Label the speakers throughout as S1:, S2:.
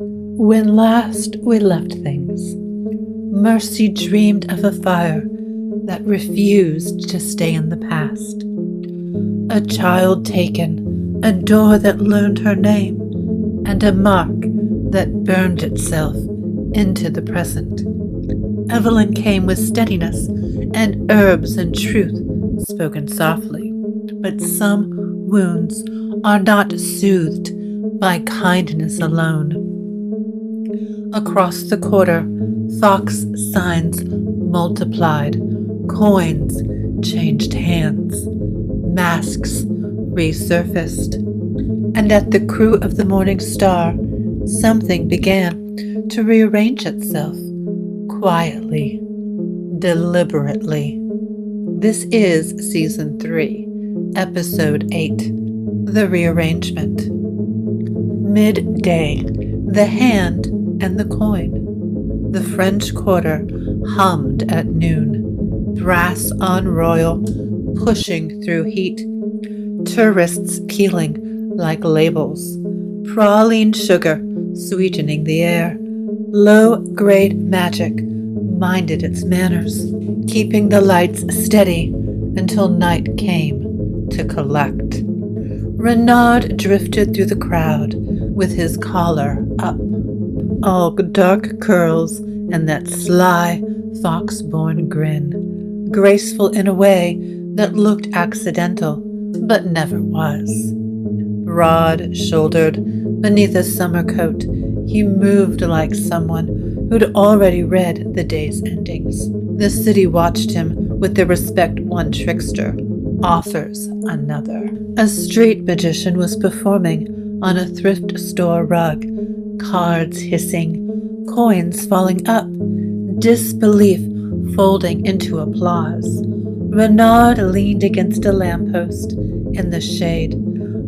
S1: When last we left things, Mercy dreamed of a fire that refused to stay in the past. A child taken, a door that learned her name, and a mark that burned itself into the present. Evelyn came with steadiness and herbs and truth spoken softly, but some wounds are not soothed by kindness alone. Across the quarter, fox signs multiplied, coins changed hands, masks resurfaced, and at the Krewe of the Morningstar, something began to rearrange itself, quietly, deliberately. This is Season 3, Episode 8, The Rearrangement. Midday, the hand and the coin. The French Quarter hummed at noon, brass on royal, pushing through heat, tourists keeling like labels, praline sugar sweetening the air. Low-grade magic minded its manners, keeping the lights steady until night came to collect. Renard drifted through the crowd with his collar up, all dark curls and that sly, fox-born grin, graceful in a way that looked accidental, but never was. Broad-shouldered, beneath a summer coat, he moved like someone who'd already read the day's endings. The city watched him with the respect one trickster offers another. A street magician was performing on a thrift store rug, cards hissing, coins falling up, disbelief folding into applause. Renard leaned against a lamppost in the shade,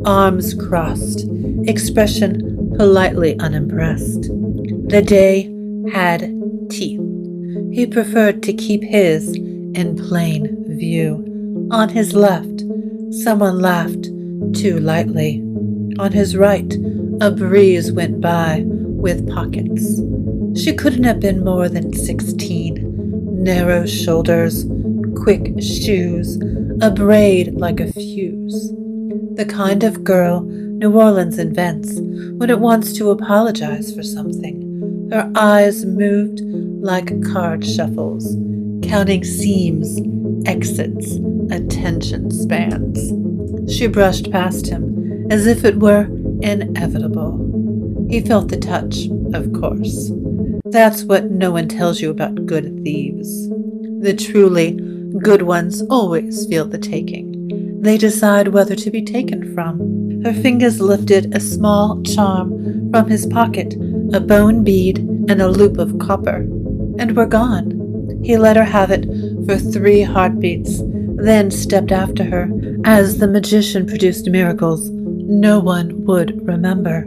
S1: arms crossed, expression politely unimpressed. The day had teeth. He preferred to keep his in plain view. On his left, someone laughed too lightly. On his right, a breeze went by with pockets. She couldn't have been more than 16. Narrow shoulders, quick shoes, a braid like a fuse. The kind of girl New Orleans invents when it wants to apologize for something. Her eyes moved like card shuffles, counting seams, exits, attention spans. She brushed past him as if it were inevitable. He felt the touch, of course. That's what no one tells you about good thieves. The truly good ones always feel the taking. They decide whether to be taken from. Her fingers lifted a small charm from his pocket, a bone bead and a loop of copper, and were gone. He let her have it for 3 heartbeats, then stepped after her. As the magician produced miracles no one would remember.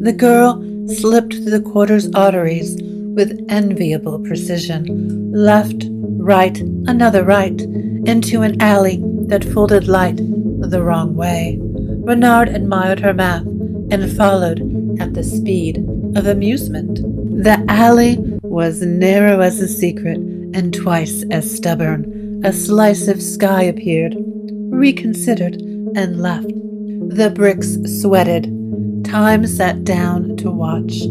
S1: The girl slipped through the quarter's arteries with enviable precision, left, right, another right, into an alley that folded light the wrong way. Renard admired her math and followed at the speed of amusement. The alley was narrow as a secret and twice as stubborn. A slice of sky appeared, reconsidered, and left. The bricks sweated. Time sat down to watch.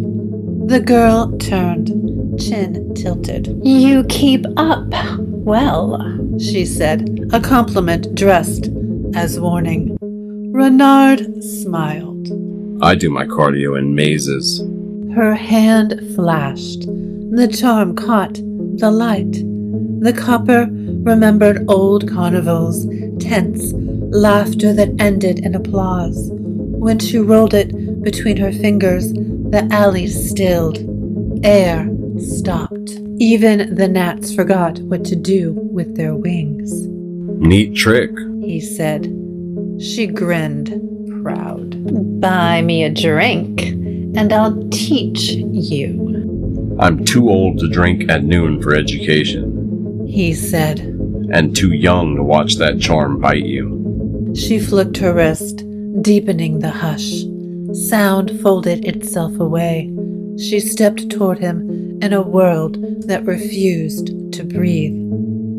S1: The girl turned, chin tilted.
S2: "You keep up well,"
S1: she said, a compliment dressed as warning. Renard smiled.
S3: I do my cardio in mazes.
S1: Her hand flashed. The charm caught the light. The copper remembered old carnivals, tense, laughter that ended in applause. When she rolled it between her fingers, the alley stilled. Air stopped. Even the gnats forgot what to do with their wings.
S3: Neat trick,
S1: he said. She grinned, proud.
S2: "Buy me a drink, and I'll teach you."
S3: I'm too old to drink at noon for education,
S1: he said,
S3: and too young to watch that charm bite you.
S1: She flicked her wrist, deepening the hush. Sound folded itself away. She stepped toward him in a world that refused to breathe.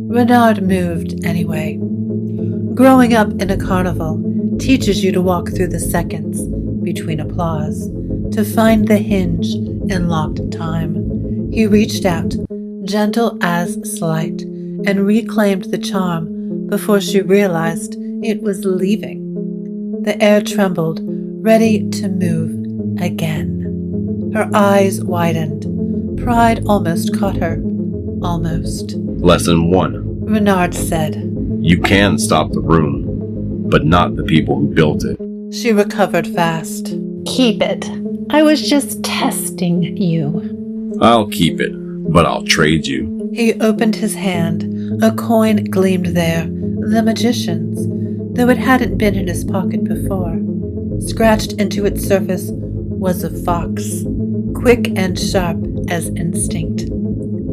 S1: Renard moved anyway. Growing up in a carnival teaches you to walk through the seconds between applause, to find the hinge in locked time. He reached out, gentle as slight, and reclaimed the charm before she realized it was leaving. The air trembled, ready to move again. Her eyes widened. Pride almost caught her. Almost.
S3: Lesson 1.
S1: Renard said.
S3: You can stop the room, but not the people who built it.
S1: She recovered fast.
S2: Keep it. I was just testing you.
S3: I'll keep it, but I'll trade you.
S1: He opened his hand. A coin gleamed there, the magician's, though it hadn't been in his pocket before. Scratched into its surface was a fox, quick and sharp as instinct.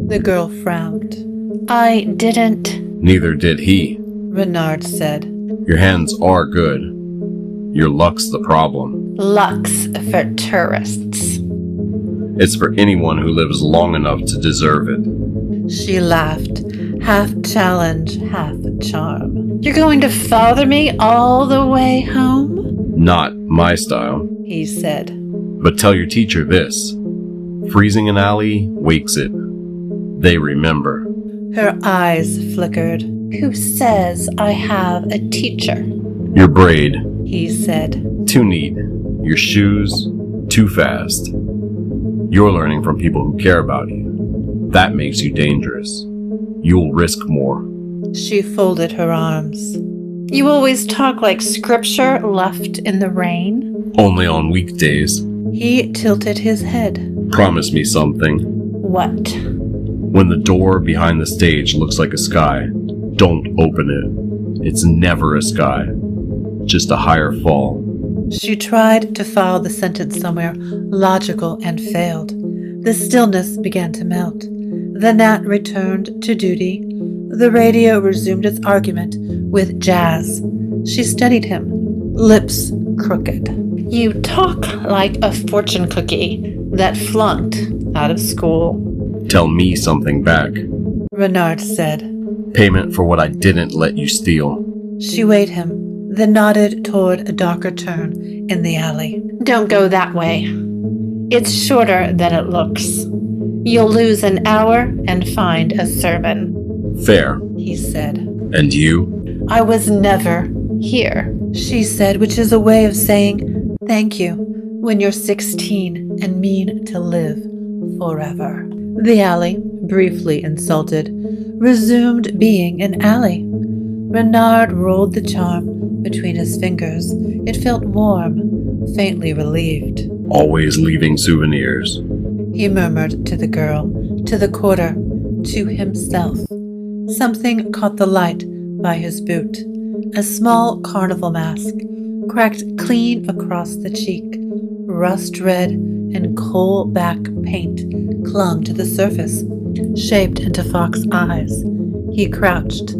S1: The girl frowned.
S2: I didn't.
S3: Neither did he.
S1: Renard said.
S3: Your hands are good. Your luck's the problem.
S2: Luck's for tourists.
S3: It's for anyone who lives long enough to deserve it.
S1: She laughed, half challenge, half charm.
S2: You're going to father me all the way home?
S3: Not my style,
S1: he said.
S3: But tell your teacher this. Freezing an alley wakes it. They remember.
S1: Her eyes flickered.
S2: Who says I have a teacher?
S3: Your braid.
S1: He said.
S3: Too neat. Your shoes. Too fast. You're learning from people who care about you. That makes you dangerous. You'll risk more.
S1: She folded her arms.
S2: You always talk like scripture left in the rain.
S3: Only on weekdays.
S1: He tilted his head.
S3: Promise me something.
S2: What?
S3: When the door behind the stage looks like a sky, don't open it. It's never a sky. Just a higher fall.
S1: She tried to file the sentence somewhere logical and failed. The stillness began to melt. The gnat returned to duty. The radio resumed its argument with Jazz. She studied him, lips crooked.
S2: You talk like a fortune cookie that flunked out of school.
S3: Tell me something back.
S1: Renard said.
S3: Payment for what I didn't let you steal.
S1: She weighed him, then nodded toward a darker turn in the alley.
S2: Don't go that way. It's shorter than it looks. You'll lose an hour and find a sermon.
S3: Fair,
S1: he said.
S3: And you?
S1: I was never
S2: here,
S1: she said, which is a way of saying thank you when you're 16 and mean to live forever. The alley, briefly insulted, resumed being an alley. Renard rolled the charm between his fingers. It felt warm, faintly relieved.
S3: Always leaving souvenirs.
S1: He murmured to the girl, to the quarter, to himself. Something caught the light by his boot. A small carnival mask, cracked clean across the cheek. Rust red and coal-back paint clung to the surface, shaped into fox eyes. He crouched,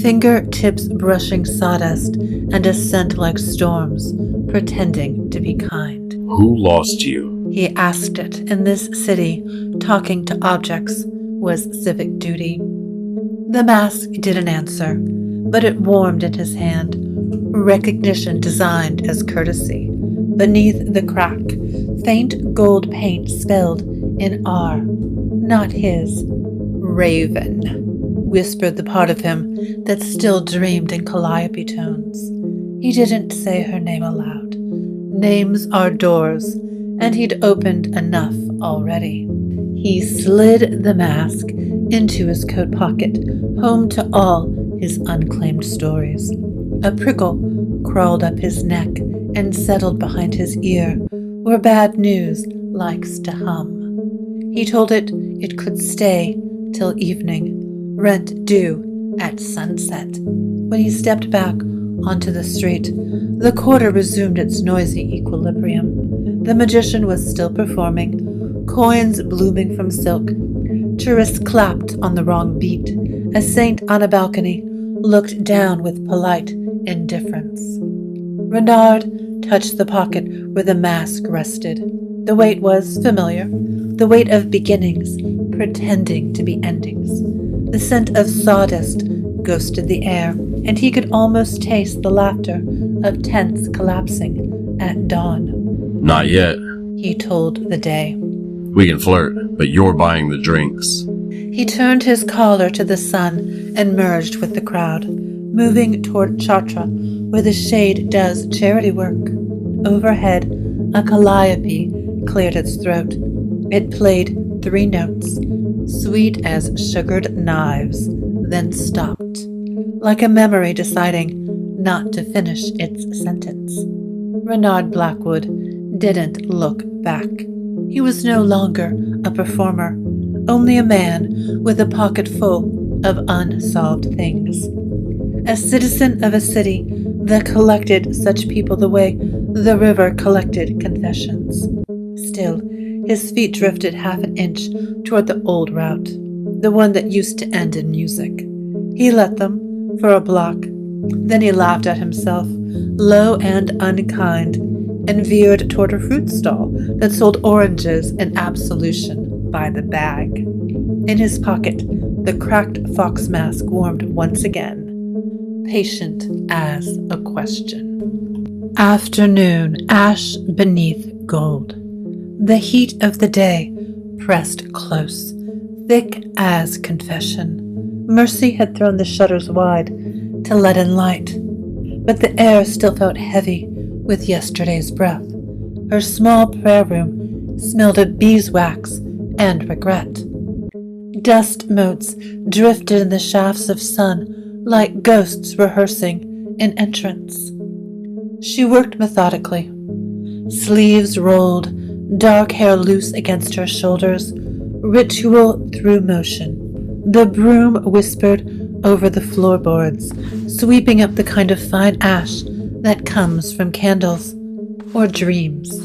S1: fingertips brushing sawdust and a scent like storms, pretending to be kind.
S3: Who lost you?
S1: He asked it. In this city, talking to objects was civic duty. The mask didn't answer, but it warmed in his hand. Recognition designed as courtesy. Beneath the crack, faint gold paint spelled in R, not his. Raven, whispered the part of him that still dreamed in calliope tones. He didn't say her name aloud. Names are doors, and he'd opened enough already. He slid the mask into his coat pocket, home to all his unclaimed stories. A prickle crawled up his neck and settled behind his ear, where bad news likes to hum. He told it could stay till evening, rent due at sunset. When he stepped back onto the street, the quarter resumed its noisy equilibrium. The magician was still performing, coins blooming from silk. Tourists clapped on the wrong beat. A saint on a balcony looked down with polite indifference. Renard touched the pocket where the mask rested. The weight was familiar, the weight of beginnings, pretending to be endings. The scent of sawdust ghosted the air, and he could almost taste the laughter of tents collapsing at dawn.
S3: Not yet.
S1: He told the day.
S3: We can flirt, but you're buying the drinks.
S1: He turned his collar to the sun and merged with the crowd, moving toward Chatra, where the shade does charity work. Overhead, a calliope cleared its throat. It played 3 notes, sweet as sugared knives, then stopped, like a memory deciding not to finish its sentence. Renard Blackwood didn't look back. He was no longer a performer, only a man with a pocket full of unsolved things. A citizen of a city that collected such people the way the river collected confessions. Still, his feet drifted half an inch toward the old route, the one that used to end in music. He let them for a block. Then he laughed at himself, low and unkind, and veered toward a fruit stall that sold oranges and absolution by the bag. In his pocket, the cracked fox mask warmed once again, patient as a question. Afternoon, ash beneath gold. The heat of the day pressed close, thick as confession. Mercy had thrown the shutters wide to let in light, but the air still felt heavy with yesterday's breath. Her small prayer room smelled of beeswax and regret. Dust motes drifted in the shafts of sun like ghosts rehearsing an entrance. She worked methodically. Sleeves rolled, dark hair loose against her shoulders, ritual through motion. The broom whispered over the floorboards, sweeping up the kind of fine ash that comes from candles or dreams.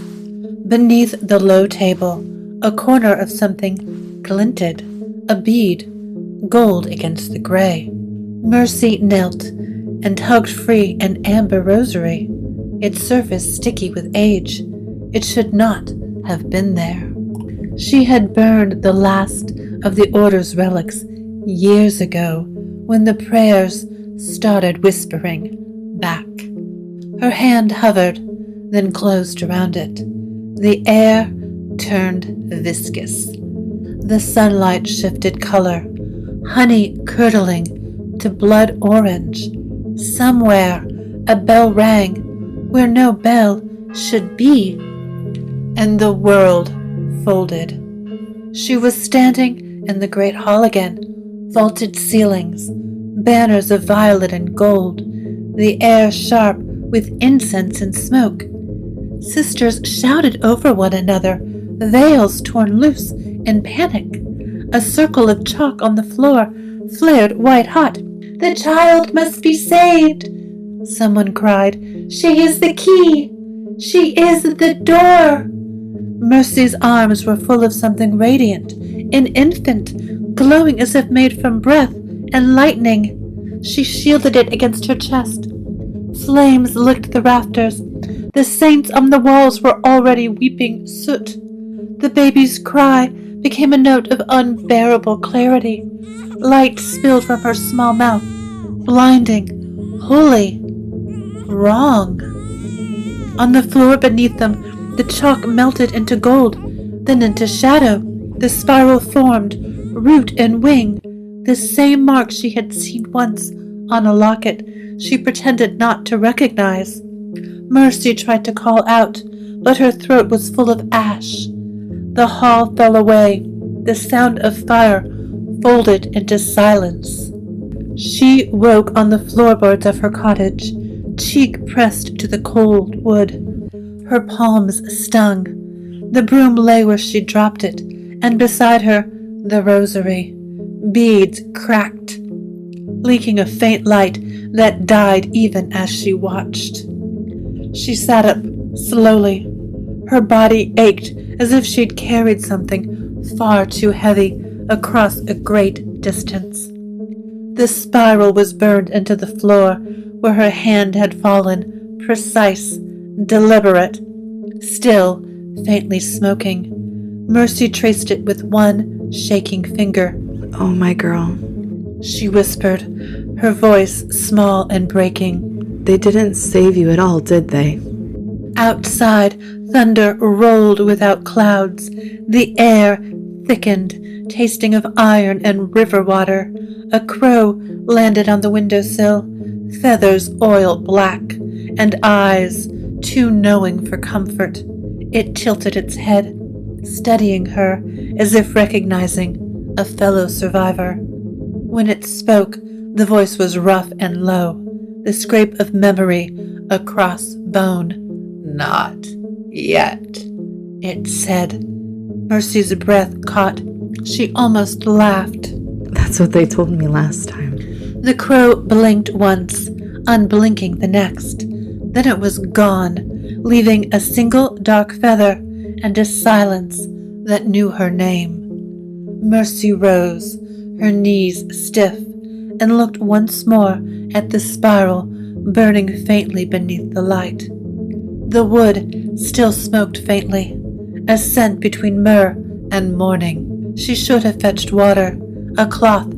S1: Beneath the low table, a corner of something glinted, a bead, gold against the gray. Mercy knelt and hugged free an amber rosary, its surface sticky with age. It should not have been there. She had burned the last of the order's relics years ago when the prayers started whispering back. Her hand hovered, then closed around it. The air turned viscous. The sunlight shifted color, honey curdling to blood orange. Somewhere a bell rang where no bell should be, and the world folded. She was standing in the great hall again, vaulted ceilings, banners of violet and gold, the air sharp with incense and smoke. Sisters shouted over one another, veils torn loose in panic. A circle of chalk on the floor flared white-hot. "The child must be saved," someone cried. "She is the key. She is the door." Mercy's arms were full of something radiant, an infant, glowing as if made from breath and lightning. She shielded it against her chest. Flames licked the rafters. The saints on the walls were already weeping soot. The baby's cry became a note of unbearable clarity. Light spilled from her small mouth, blinding, holy, wrong. On the floor beneath them, the chalk melted into gold, then into shadow. The spiral formed, root and wing, the same mark she had seen once on a locket she pretended not to recognize. Mercy tried to call out, but her throat was full of ash. The hall fell away. The sound of fire folded into silence. She woke on the floorboards of her cottage, cheek pressed to the cold wood. Her palms stung. The broom lay where she dropped it, and beside her, the rosary. Beads cracked, leaking a faint light that died even as she watched. She sat up slowly. Her body ached as if she'd carried something far too heavy across a great distance. The spiral was burned into the floor where her hand had fallen, precise, deliberate. Still, faintly smoking. Mercy traced it with one shaking finger.
S4: "Oh, my girl,"
S1: she whispered, her voice small and breaking.
S4: "They didn't save you at all, did they?"
S1: Outside, thunder rolled without clouds. The air thickened, tasting of iron and river water. A crow landed on the windowsill, feathers oil black, and eyes too knowing for comfort. It tilted its head, studying her as if recognizing a fellow survivor. When it spoke, the voice was rough and low, the scrape of memory across bone. "Not yet," it said. Mercy's breath caught. She almost laughed.
S4: "That's what they told me last time."
S1: The crow blinked once, unblinking the next. Then it was gone, leaving a single dark feather and a silence that knew her name. Mercy rose, her knees stiff, and looked once more at the spiral burning faintly beneath the light. The wood still smoked faintly, a scent between myrrh and morning. She should have fetched water, a cloth,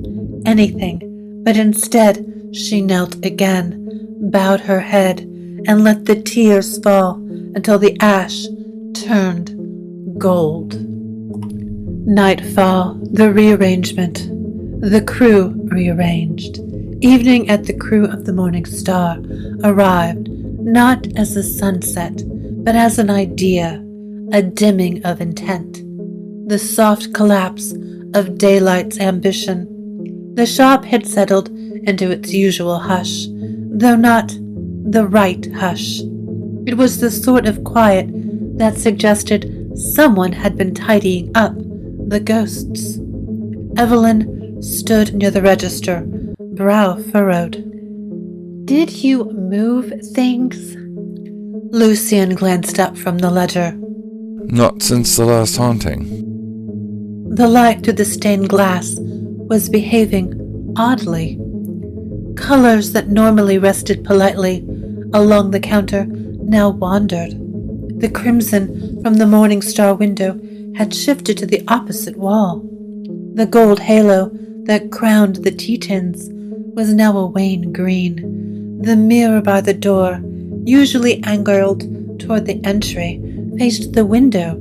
S1: anything, but instead she knelt again, bowed her head, and let the tears fall until the ash turned gold. Nightfall, the rearrangement. The crew rearranged. Evening at the Krewe of the Morningstar arrived, not as a sunset, but as an idea, a dimming of intent, the soft collapse of daylight's ambition. The shop had settled into its usual hush, though not the right hush. It was the sort of quiet that suggested someone had been tidying up the ghosts. Evelyn stood near the register, brow furrowed.
S2: Did you move things?
S1: Lucian glanced up from the ledger.
S5: Not since the last haunting.
S1: The light through the stained glass was behaving oddly. Colors that normally rested politely along the counter now wandered. The crimson from the Morningstar window had shifted to the opposite wall. The gold halo that crowned the tea tins was now a wan green. The mirror by the door, usually angled toward the entry, faced the window,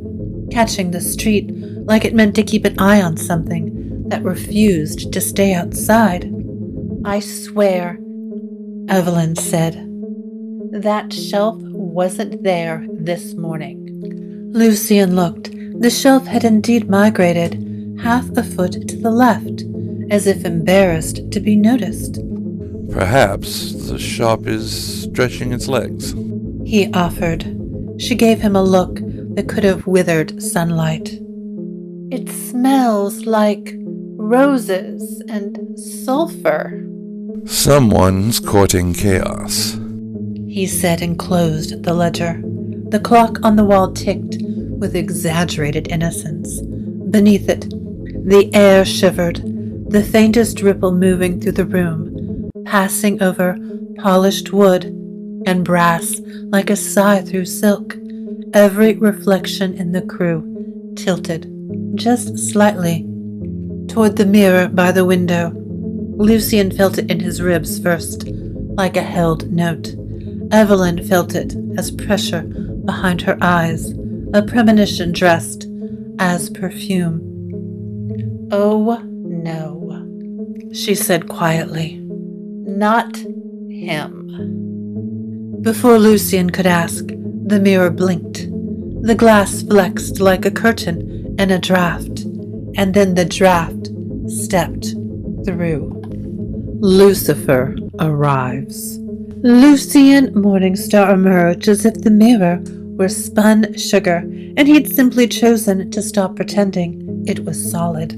S1: catching the street like it meant to keep an eye on something that refused to stay outside.
S2: I swear,
S1: Evelyn said.
S2: That shelf wasn't there this morning.
S1: Lucian looked. The shelf had indeed migrated half a foot to the left, as if embarrassed to be noticed.
S5: Perhaps the shop is stretching its legs,
S1: he offered. She gave him a look that could have withered sunlight.
S2: It smells like roses and sulfur.
S5: Someone's courting chaos,
S1: he said and closed the ledger. The clock on the wall ticked with exaggerated innocence. Beneath it, the air shivered, the faintest ripple moving through the room, passing over polished wood and brass like a sigh through silk. Every reflection in the Krewe tilted, just slightly, toward the mirror by the window. Lucian felt it in his ribs first, like a held note. Evelyn felt it as pressure behind her eyes, a premonition dressed as perfume.
S2: Oh, no,
S1: she said quietly.
S2: Not him.
S1: Before Lucian could ask, the mirror blinked. The glass flexed like a curtain in a draft, and then the draft stepped through. Lucifer arrives. Lucian Morningstar emerged as if the mirror were spun sugar, and he'd simply chosen to stop pretending it was solid.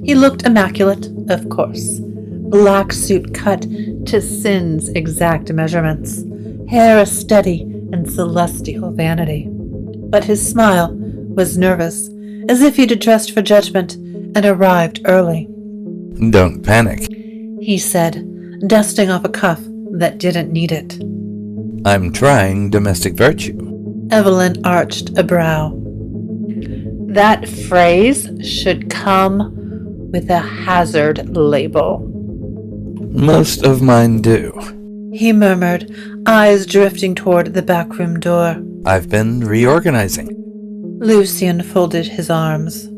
S1: He looked immaculate, of course. Black suit cut to Sin's exact measurements, hair a steady and celestial vanity. But his smile was nervous, as if he'd dressed for judgment and arrived early.
S5: Don't panic,
S1: he said, dusting off a cuff that didn't need it.
S5: I'm trying domestic virtue.
S1: Evelyn arched a brow.
S2: That phrase should come with a hazard label.
S5: Most of mine do.
S1: He murmured, eyes drifting toward the backroom door.
S5: I've been reorganizing.
S1: Lucian folded his arms.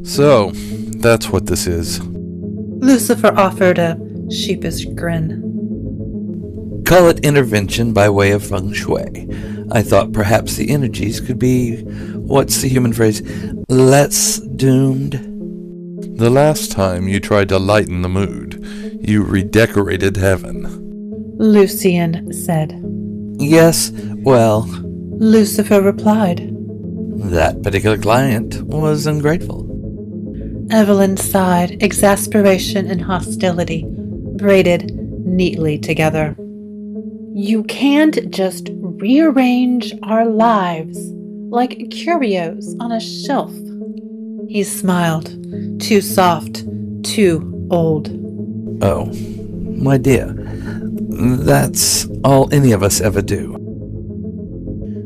S5: So, that's what this is.
S1: Lucifer offered a sheepish grin.
S5: Call it intervention by way of feng shui. I thought perhaps the energies could be, what's the human phrase, less doomed. The last time you tried to lighten the mood, you redecorated heaven.
S1: Lucian said.
S5: Yes, well,
S1: Lucifer replied.
S5: that particular client was ungrateful.
S1: Evelyn sighed, exasperation and hostility, braided neatly together.
S2: You can't just rearrange our lives like curios on a shelf.
S1: He smiled, too soft, too old.
S5: Oh, my dear, that's all any of us ever do.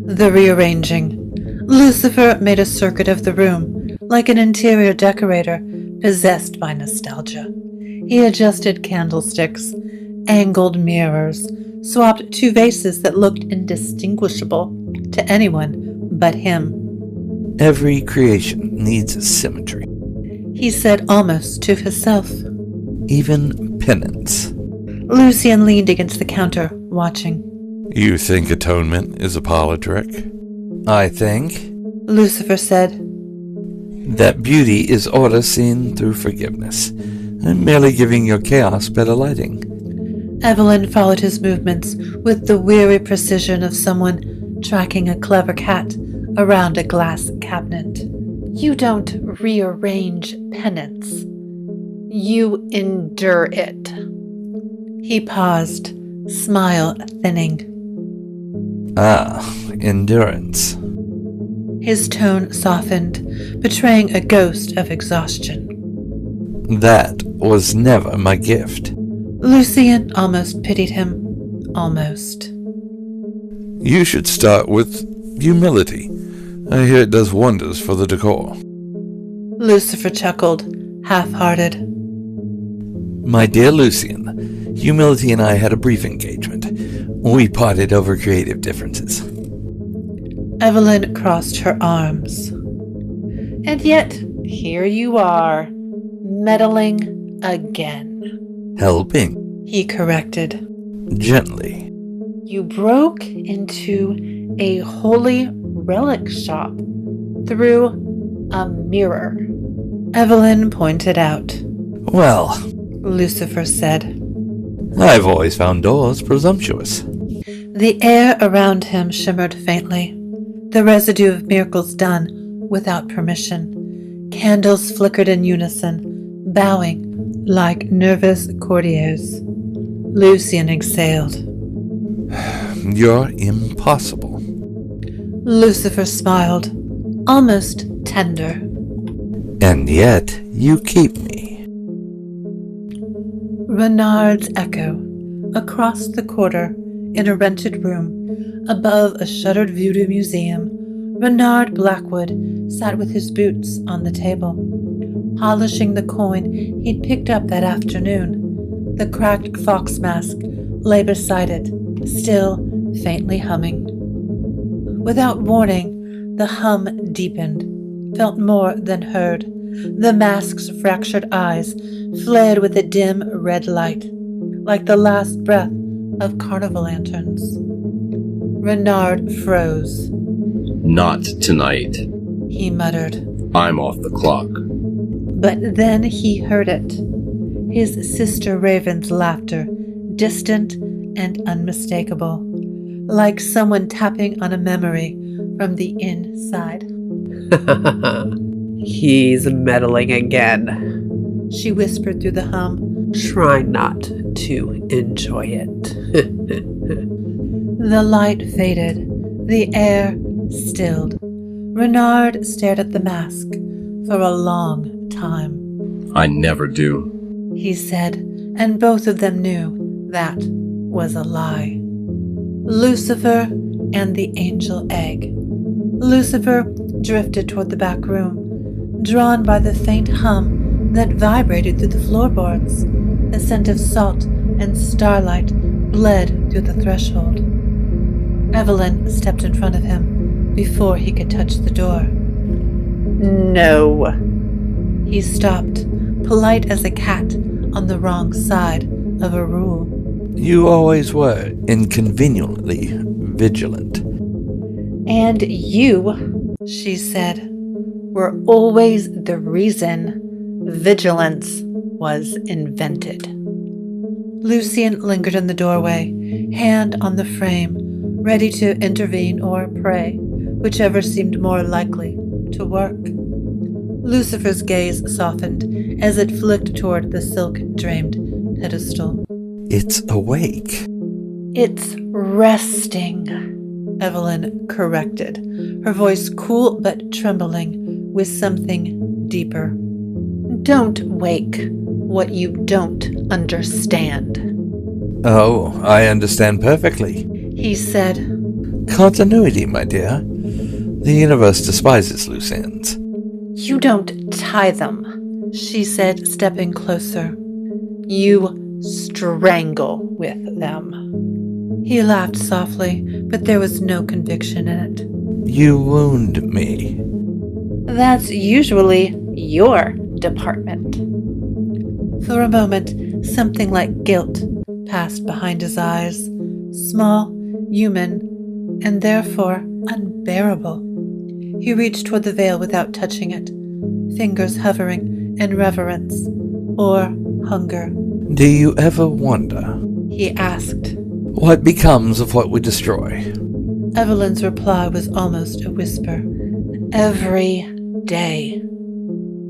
S1: The rearranging. Lucifer made a circuit of the room, like an interior decorator possessed by nostalgia. He adjusted candlesticks, angled mirrors, swapped two vases that looked indistinguishable to anyone but him.
S5: Every creation needs symmetry,
S1: He said almost to himself.
S5: even penance.
S1: Lucian leaned against the counter, watching.
S5: You think atonement is a parlor trick? I think
S1: Lucifer said.
S5: that beauty is order seen through forgiveness. I'm merely giving your chaos better lighting.
S1: Evelyn followed his movements with the weary precision of someone tracking a clever cat around a glass cabinet.
S2: You don't rearrange penance. You endure it.
S1: He paused, smile thinning.
S5: Ah, endurance.
S1: His tone softened, betraying a ghost of exhaustion.
S5: That was never my gift.
S1: Lucian almost pitied him. Almost.
S5: You should start with humility. I hear it does wonders for the decor.
S1: Lucifer chuckled, half-hearted.
S5: My dear Lucian, humility and I had a brief engagement. We parted over creative differences.
S1: Evelyn crossed her arms.
S2: And yet, here you are, meddling again.
S5: Helping.
S1: He corrected.
S5: Gently.
S2: You broke into a holy relic shop through a mirror.
S1: Evelyn pointed out.
S5: Well,
S1: Lucifer said.
S5: I've always found doors presumptuous.
S1: The air around him shimmered faintly, the residue of miracles done without permission. Candles flickered in unison, bowing like nervous courtiers. Lucian exhaled.
S5: You're impossible.
S1: Lucifer smiled, almost tender.
S5: And yet, you keep me.
S1: Renard's echo, across the quarter, in a rented room, above a shuttered voodoo museum, Renard Blackwood sat with his boots on the table, polishing the coin he'd picked up that afternoon. The cracked fox mask lay beside it, still faintly humming. Without warning, the hum deepened, felt more than heard. The mask's fractured eyes flared with a dim red light, like the last breath of carnival lanterns. Renard froze.
S3: Not tonight.
S1: He muttered.
S3: I'm off the clock.
S1: But then he heard it. His sister Raven's laughter, distant and unmistakable, like someone tapping on a memory from the inside.
S6: He's meddling again.
S1: She whispered through the hum.
S6: Try not to enjoy it.
S1: The light faded. The air stilled. Renard stared at the mask for a long time.
S3: I never do.
S1: He said, and both of them knew that was a lie. Lucifer and the angel egg. Lucifer drifted toward the back room, drawn by the faint hum that vibrated through the floorboards. The scent of salt and starlight bled through the threshold. Evelyn stepped in front of him before he could touch the door.
S6: No.
S1: He stopped, polite as a cat on the wrong side of a rule.
S5: You always were inconveniently vigilant.
S2: And you,
S1: She said.
S2: were always the reason vigilance was invented.
S1: Lucian lingered in the doorway, hand on the frame, ready to intervene or pray, whichever seemed more likely to work. Lucifer's gaze softened as it flicked toward the silk-draped pedestal.
S5: It's awake.
S2: It's resting.
S1: Evelyn corrected, her voice cool but trembling with something deeper.
S2: Don't wake what you don't understand.
S5: Oh, I understand perfectly.
S1: He said.
S5: Continuity, my dear. The universe despises loose ends.
S2: You don't tie them.
S1: She said, stepping closer.
S2: You strangle with them.
S1: He laughed softly, but there was no conviction in it.
S5: You wound me.
S2: That's usually your department.
S1: For a moment, something like guilt passed behind his eyes, small, human, and therefore unbearable. He reached toward the veil without touching it, fingers hovering in reverence or hunger.
S5: Do you ever wonder
S1: He asked.
S5: what becomes of what we destroy?
S1: Evelyn's reply was almost a whisper.
S2: Every day.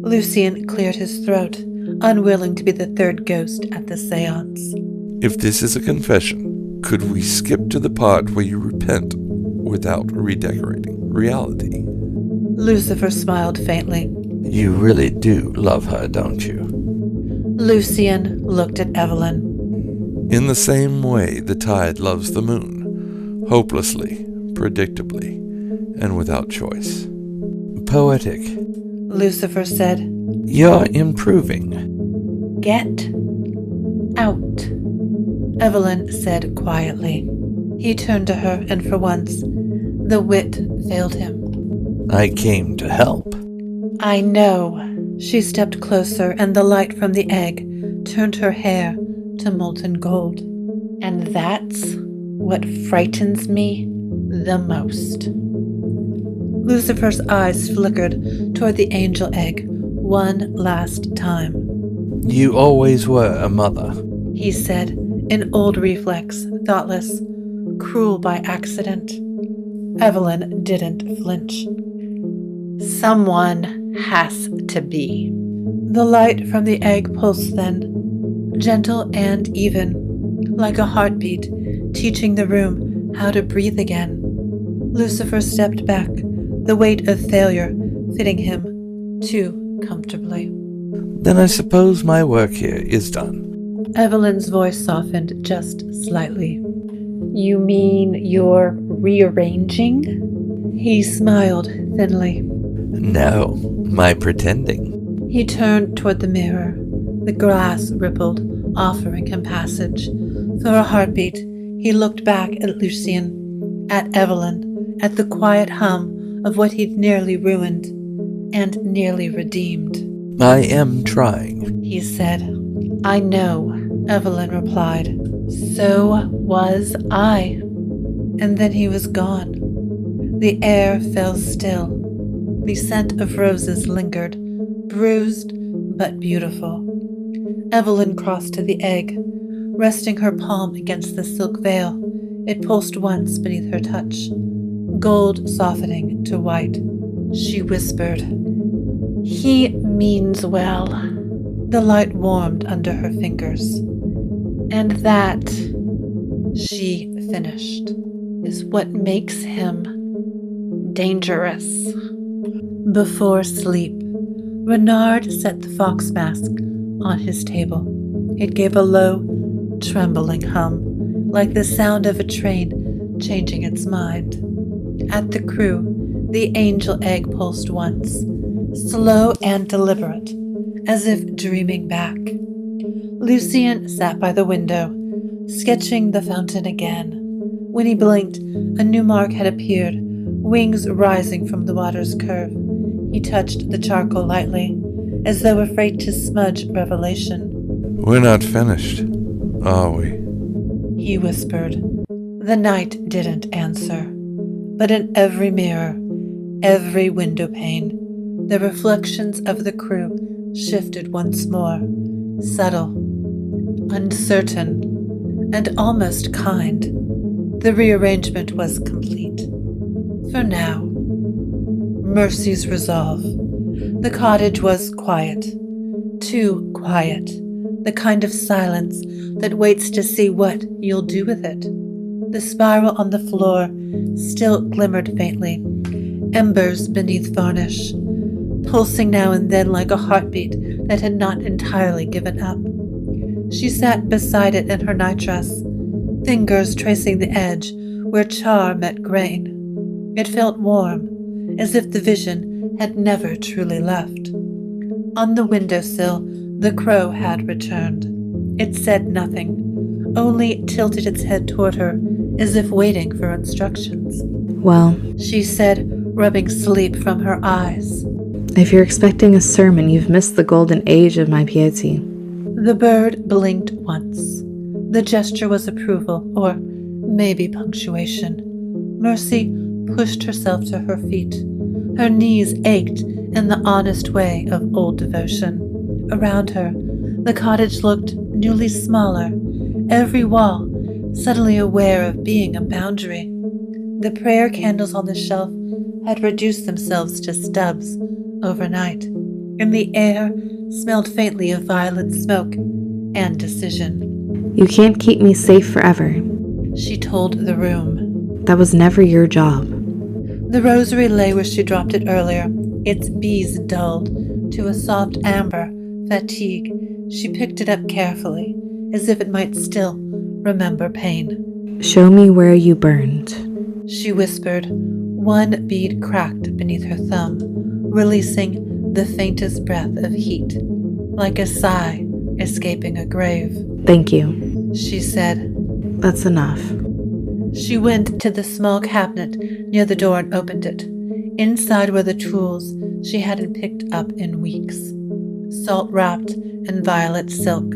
S1: Lucian cleared his throat, unwilling to be the third ghost at the seance.
S7: If this is a confession, could we skip to the part where you repent without redecorating reality?
S1: Lucifer smiled faintly.
S5: You really do love her, don't you?
S1: Lucian looked at Evelyn.
S7: In the same way the tide loves the moon, hopelessly, predictably, and without choice.
S5: Poetic.
S1: Lucifer said.
S5: You're improving.
S2: Get out.
S1: Evelyn said quietly. He turned to her, and for once, the wit failed him.
S5: I came to help.
S2: I know.
S1: She stepped closer, and the light from the egg turned her hair to molten gold.
S2: And that's what frightens me the most.
S1: Lucifer's eyes flickered toward the angel egg one last time.
S5: You always were a mother.
S1: He said, in old reflex, thoughtless, cruel by accident. Evelyn didn't flinch.
S2: Someone has to be.
S1: The light from the egg pulsed then, gentle and even, like a heartbeat, teaching the room how to breathe again. Lucifer stepped back, the weight of failure fitting him too comfortably.
S5: Then I suppose my work here is done.
S1: Evelyn's voice softened just slightly.
S2: You mean you're rearranging?
S1: He smiled thinly.
S5: No, my pretending.
S1: He turned toward the mirror. The glass rippled, offering him passage. For a heartbeat, he looked back at Lucian, at Evelyn, at the quiet hum of what he'd nearly ruined and nearly redeemed.
S5: I am trying.
S1: He said.
S2: I know,
S1: Evelyn replied.
S2: so was I.
S1: And then he was gone. The air fell still. The scent of roses lingered, bruised but beautiful. Evelyn crossed to the egg, resting her palm against the silk veil. It pulsed once beneath her touch, gold softening to white. She whispered,
S2: He means well.
S1: The light warmed under her fingers.
S2: And that,
S1: She finished.
S2: is what makes him dangerous.
S1: Before sleep, Renard set the fox mask on his table. It gave a low, trembling hum, like the sound of a train changing its mind. At the Krewe, the angel egg pulsed once, slow and deliberate, as if dreaming back. Lucien sat by the window, sketching the fountain again. When he blinked, a new mark had appeared, wings rising from the water's curve. He touched the charcoal lightly, as though afraid to smudge revelation.
S7: We're not finished, are we?
S1: He whispered. The night didn't answer, but in every mirror, every window pane, the reflections of the crew shifted once more, subtle, uncertain, and almost kind. The rearrangement was complete. For now. Mercy's resolve. The cottage was quiet. Too quiet. The kind of silence that waits to see what you'll do with it. The spiral on the floor still glimmered faintly, embers beneath varnish, pulsing now and then like a heartbeat that had not entirely given up. She sat beside it in her nightdress, fingers tracing the edge where char met grain. It felt warm, as if the vision had never truly left. On the windowsill, the crow had returned. It said nothing, only tilted its head toward her, as if waiting for instructions.
S4: Well,
S1: She said, rubbing sleep from her eyes.
S4: if you're expecting a sermon, you've missed the golden age of my piety.
S1: The bird blinked once. The gesture was approval, or maybe punctuation. Mercy pushed herself to her feet. Her knees ached in the honest way of old devotion. Around her, the cottage looked newly smaller, every wall suddenly aware of being a boundary. The prayer candles on the shelf had reduced themselves to stubs overnight, and the air smelled faintly of violet smoke and decision.
S4: You can't keep me safe forever.
S1: She told the room.
S4: That was never your job.
S1: The rosary lay where she dropped it earlier, its bees dulled to a soft amber fatigue. She picked it up carefully, as if it might still remember pain.
S4: Show me where you burned.
S1: She whispered. One bead cracked beneath her thumb, releasing the faintest breath of heat, like a sigh escaping a grave.
S4: Thank you.
S1: She said.
S4: That's enough.
S1: She went to the small cabinet near the door and opened it. Inside were the tools she hadn't picked up in weeks. Salt-wrapped in violet silk,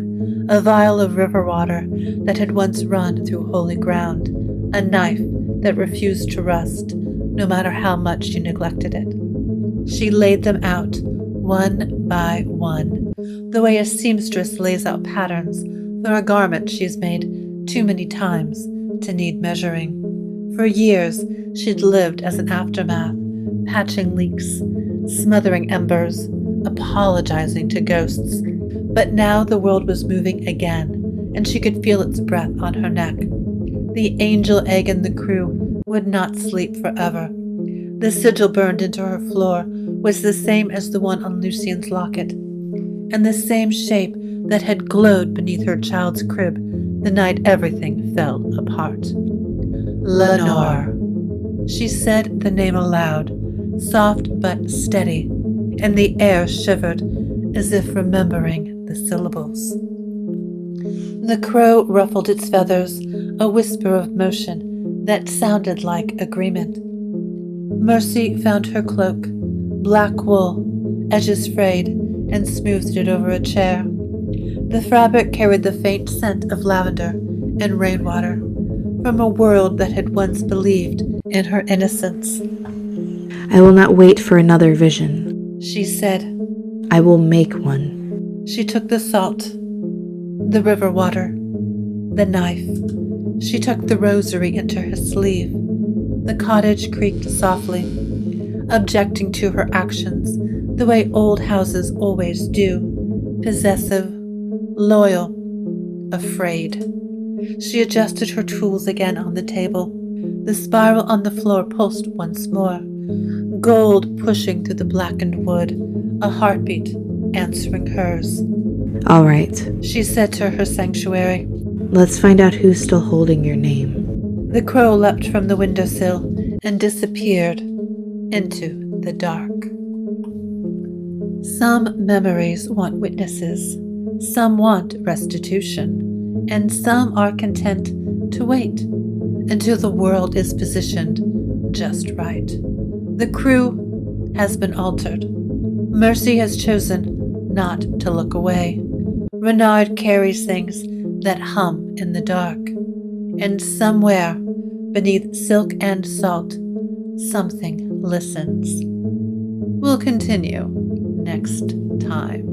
S1: a vial of river water that had once run through holy ground, a knife that refused to rust, no matter how much you neglected it. She laid them out, one by one, the way a seamstress lays out patterns for a garment she's made too many times to need measuring. For years, she'd lived as an aftermath, patching leaks, smothering embers, apologizing to ghosts. But now the world was moving again, and she could feel its breath on her neck. The angel egg in the crew would not sleep forever. The sigil burned into her floor was the same as the one on Lucien's locket, and the same shape that had glowed beneath her child's crib the night everything fell apart. Lenore. She said the name aloud, soft but steady, and the air shivered as if remembering the syllables. The crow ruffled its feathers, a whisper of motion that sounded like agreement. Mercy found her cloak, black wool, edges frayed, and smoothed it over a chair. The fabric carried the faint scent of lavender and rainwater from a world that had once believed in her innocence.
S4: I will not wait for another vision.
S1: She said.
S4: I will make one.
S1: She took the salt, the river water, the knife. She tucked the rosary into her sleeve. The cottage creaked softly, objecting to her actions the way old houses always do, possessive, loyal, afraid. She adjusted her tools again on the table. The spiral on the floor pulsed once more, gold pushing through the blackened wood, a heartbeat answering hers.
S4: All right.
S1: She said to her sanctuary.
S4: Let's find out who's still holding your name.
S1: The crow leapt from the windowsill and disappeared into the dark. Some memories want witnesses, some want restitution, and some are content to wait until the world is positioned just right. The crew has been altered. Mercy has chosen not to look away. Renard carries things that hum in the dark, and somewhere beneath silk and salt, something listens. We'll continue next time.